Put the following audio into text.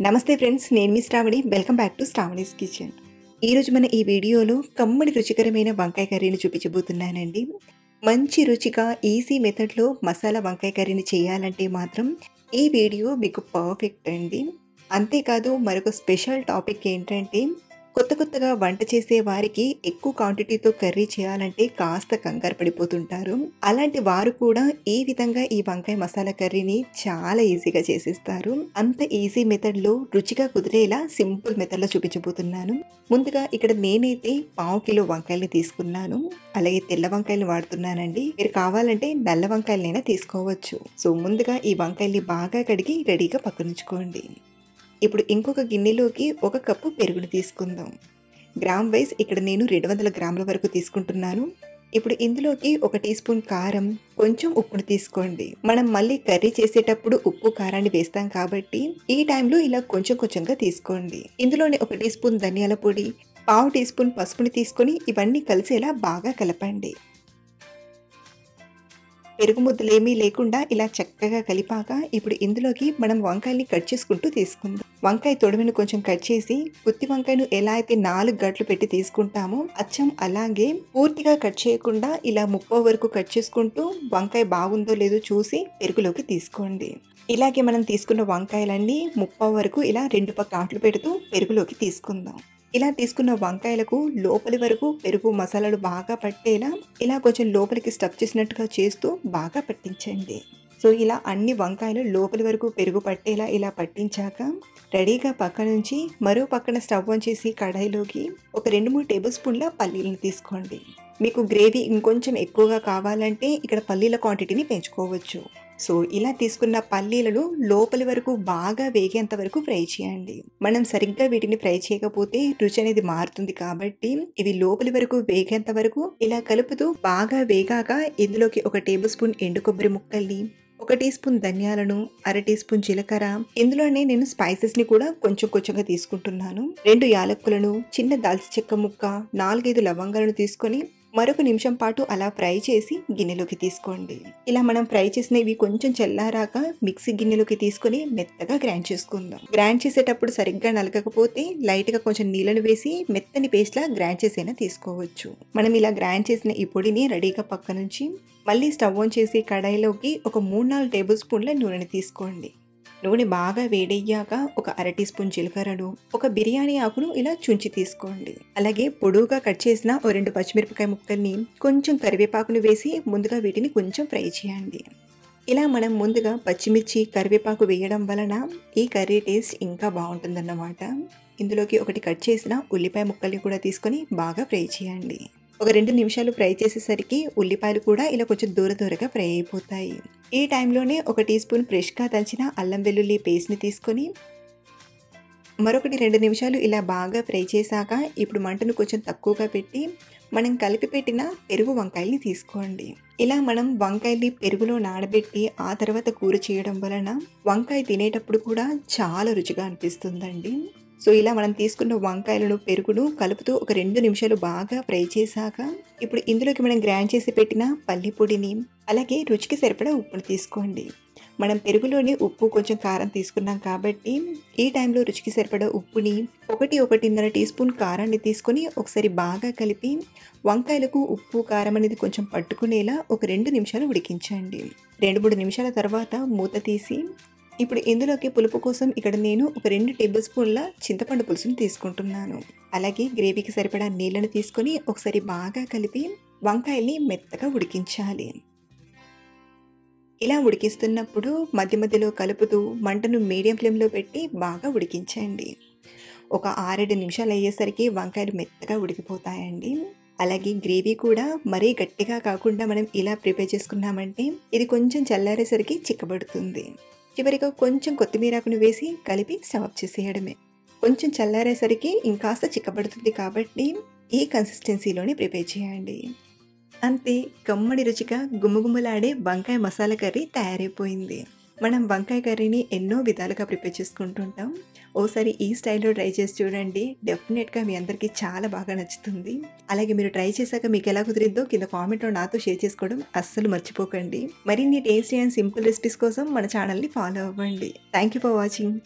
నమస్తే ఫ్రెండ్స్, నేను మీ Sravani. Welcome back to Sravani's kitchen. ఈరోజు మన ఈ వీడియోలో కమ్మడి రుచికరమైన వంకాయ కర్రీని చూపించబోతున్నానండి. మంచి రుచిగా ఈజీ మెథడ్లో మసాలా వంకాయ కర్రీని చేయాలంటే మాత్రం ఈ వీడియో మీకు పర్ఫెక్ట్ అండి. అంతేకాదు మరొక స్పెషల్ టాపిక్ ఏంటంటే, కొత్తగా వంట చేసే వారికి ఎక్కువ క్వాంటిటీతో కర్రీ చేయాలంటే కాస్త కంగారు పడిపోతుంటారు. అలాంటి వారు కూడా ఈ విధంగా ఈ వంకాయ మసాలా కర్రీని చాలా ఈజీగా చేసేస్తారు. అంత ఈజీ మెథడ్లో రుచిగా కుదిరేలా సింపుల్ మెథడ్లో చూపించబోతున్నాను. ముందుగా ఇక్కడ నేనైతే 1/2 కిలో వంకాయలు తీసుకున్నాను. అలాగే తెల్ల వంకాయలు వాడుతున్నానండి. మీరు కావాలంటే నల్ల వంకాయలైనా తీసుకోవచ్చు. సో ముందుగా ఈ వంకాయల్ని బాగా కడిగి రెడీగా పక్కనుంచుకోండి. ఇప్పుడు ఇంకొక గిన్నెలోకి 1 కప్పు పెరుగును తీసుకుందాం. గ్రామ్ వైజ్ ఇక్కడ నేను 200 గ్రాముల వరకు తీసుకుంటున్నాను. ఇప్పుడు ఇందులోకి 1 టీ స్పూన్ కారం, కొంచెం ఉప్పును తీసుకోండి. మనం మళ్ళీ కర్రీ చేసేటప్పుడు ఉప్పు కారాన్ని వేస్తాం కాబట్టి ఈ టైంలో ఇలా కొంచెంగా తీసుకోండి. ఇందులోనే 1 టీ స్పూన్ ధనియాల పొడి, 1/2 టీ స్పూన్ పసుపుని తీసుకొని ఇవన్నీ కలిసేలా బాగా కలపండి. పెరుగు ముద్దలేమీ లేకుండా ఇలా చక్కగా కలిపాక ఇప్పుడు ఇందులోకి మనం వంకాయల్ని కట్ చేసుకుంటూ తీసుకుందాం. వంకాయ తొడిమెను కొంచెం కట్ చేసి గుత్తి వంకాయను ఎలా అయితే 4 గట్లు పెట్టి తీసుకుంటామో అచ్చం అలాగే పూర్తిగా కట్ చేయకుండా ఇలా 30 వరకు కట్ చేసుకుంటూ వంకాయ బాగుందో లేదో చూసి పెరుగులోకి తీసుకోండి. ఇలాగే మనం తీసుకున్న వంకాయలన్నీ 30 వరకు ఇలా 2 పక్క ఆట్లు పెడుతూ పెరుగులోకి తీసుకుందాం. ఇలా తీసుకున్న వంకాయలకు లోపలి వరకు పెరుగు మసాలాలు బాగా పట్టేలా ఇలా కొంచెం లోపలికి స్టఫ్ చేసినట్టుగా చేస్తూ బాగా పట్టించండి. సో ఇలా అన్ని వంకాయలు లోపలి వరకు పెరుగు పట్టేలా ఇలా పట్టించాక రెడీగా పక్క నుంచి మరో పక్కన స్టవ్ ఆన్ చేసి కడాయిలోకి ఒక 2-3 టేబుల్ స్పూన్ల పల్లీలను తీసుకోండి. మీకు గ్రేవీ ఇంకొంచెం ఎక్కువగా కావాలంటే ఇక్కడ పల్లీల క్వాంటిటీని పెంచుకోవచ్చు. సో ఇలా తీసుకున్న పల్లీలను లోపలి వరకు బాగా వేగేంత వరకు ఫ్రై చేయండి. మనం సరిగ్గా వీటిని ఫ్రై చేయకపోతే రుచి అనేది మారుతుంది కాబట్టి ఇవి లోపలి వరకు వేగేంత వరకు ఇలా కలుపుతూ బాగా వేగాక ఇందులోకి 1 టేబుల్ స్పూన్ ఎండు కొబ్బరి ముక్కల్ని, 1 టీ స్పూన్ ధనియాలను, 1/2 టీ స్పూన్ జీలకర్ర, ఇందులోనే నేను స్పైసెస్ ని కూడా కొంచెంగా తీసుకుంటున్నాను. 2 యాలక్కులను, చిన్న దాల్చిన చెక్క ముక్క, 4-5 లవంగాలను తీసుకొని మరొక నిమిషం పాటు అలా ఫ్రై చేసి గిన్నెలోకి తీసుకోండి. ఇలా మనం ఫ్రై చేసినవి కొంచెం చల్లారాక మిక్సీ గిన్నెలోకి తీసుకొని మెత్తగా గ్రైండ్ చేసుకుందాం. గ్రైండ్ చేసేటప్పుడు సరిగ్గా నలగకపోతే లైట్ గా కొంచెం నీళ్ళను వేసి మెత్తని పేస్ట్ లా గ్రైండ్ చేసైనా తీసుకోవచ్చు. మనం ఇలా గ్రైండ్ చేసిన ఈ పొడిని రెడీగా పక్క నుంచి మళ్ళీ స్టవ్ ఆన్ చేసి కడాయిలోకి ఒక 3-4 టేబుల్ స్పూన్ల నూనెని తీసుకోండి. నూనె బాగా వేడయ్యాక ఒక 1/2 టీ స్పూన్ జీలకర్రను, ఒక బిర్యానీ ఆకును ఇలా చుంచి తీసుకోండి. అలాగే పొడువుగా కట్ చేసిన 2 పచ్చిమిరపకాయ ముక్కల్ని, కొంచెం కరివేపాకును వేసి ముందుగా వీటిని కొంచెం ఫ్రై చేయండి. ఇలా మనం ముందుగా పచ్చిమిర్చి, కరివేపాకు వేయడం వలన ఈ కర్రీ టేస్ట్ ఇంకా బాగుంటుందన్నమాట. ఇందులోకి 1 కట్ చేసిన ఉల్లిపాయ ముక్కల్ని కూడా తీసుకొని బాగా ఫ్రై చేయండి. ఒక 2 నిమిషాలు ఫ్రై చేసేసరికి ఉల్లిపాయలు కూడా ఇలా కొంచెం దూరగా ఫ్రై అయిపోతాయి. ఈ టైంలోనే 1 టీ స్పూన్ ఫ్రెష్గా దంచిన అల్లం వెల్లుల్లి పేస్ట్ని తీసుకొని మరొకటి 2 నిమిషాలు ఇలా బాగా ఫ్రై చేశాక ఇప్పుడు మంటను కొంచెం తక్కువగా పెట్టి మనం కలిపి పెట్టిన పెరుగు వంకాయల్ని తీసుకోండి. ఇలా మనం వంకాయల్ని పెరుగులో నానబెట్టి ఆ తర్వాత కూర చేయడం వలన వంకాయ తినేటప్పుడు కూడా చాలా రుచిగా అనిపిస్తుందండి. సో ఇలా మనం తీసుకున్న వంకాయలను పెరుగును కలుపుతూ ఒక 2 నిమిషాలు బాగా ఫ్రై చేశాక ఇప్పుడు ఇందులోకి మనం గ్రైండ్ చేసి పెట్టిన పల్లి పొడిని, అలాగే రుచికి సరిపడా ఉప్పును తీసుకోండి. మనం పెరుగులోని ఉప్పు కొంచెం కారం తీసుకున్నాం కాబట్టి ఈ టైంలో రుచికి సరిపడా ఉప్పుని, 1-1.5 టీ స్పూన్ కారాన్ని తీసుకొని ఒకసారి బాగా కలిపి వంకాయలకు ఉప్పు కారం అనేది కొంచెం పట్టుకునేలా ఒక 2 నిమిషాలు ఉడికించండి. 2-3 నిమిషాల తర్వాత మూత తీసి ఇప్పుడు ఇందులోకి పులుపు కోసం ఇక్కడ నేను ఒక 2 టేబుల్ స్పూన్ల చింతపండు పులుసుని తీసుకుంటున్నాను. అలాగే గ్రేవీకి సరిపడా నీళ్ళను తీసుకొని ఒకసారి బాగా కలిపి వంకాయల్ని మెత్తగా ఉడికించాలి. ఇలా ఉడికిస్తున్నప్పుడు మధ్య మధ్యలో కలుపుతూ మంటను మీడియం ఫ్లేమ్లో పెట్టి బాగా ఉడికించండి. ఒక 6-7 నిమిషాలు అయ్యేసరికి వంకాయలు మెత్తగా ఉడికిపోతాయండి. అలాగే గ్రేవీ కూడా మరీ గట్టిగా కాకుండా మనం ఇలా ప్రిపేర్ చేసుకున్నామంటే ఇది కొంచెం చల్లారేసరికి చిక్కబడుతుంది. చివరిగా కొంచెం కొత్తిమీరాకును వేసి కలిపి స్టవ్ ఆఫ్ చేసేయడమే. కొంచెం చల్లారేసరికి ఇంకాస్త చిక్కబడుతుంది కాబట్టి ఈ కన్సిస్టెన్సీలోనే ప్రిపేర్ చేయండి. అంతే, కమ్మడి రుచిగా గుమ్మగుమ్మలాడే వంకాయ మసాలా కర్రీ తయారైపోయింది. మనం వంకాయ కర్రీని ఎన్నో విధాలుగా ప్రిపేర్ చేసుకుంటుంటాం. ఓసారి ఈ స్టైల్లో ట్రై చేసి చూడండి. డెఫినెట్గా మీ అందరికీ చాలా బాగా నచ్చుతుంది. అలాగే మీరు ట్రై చేశాక మీకు ఎలా కుదిరిందో కింద కామెంట్లో నాతో షేర్ చేసుకోవడం అస్సలు మర్చిపోకండి. మరిన్ని టేస్టీ అండ్ సింపుల్ రెసిపీస్ కోసం మన ఛానల్ని ఫాలో అవ్వండి. Thank you for watching.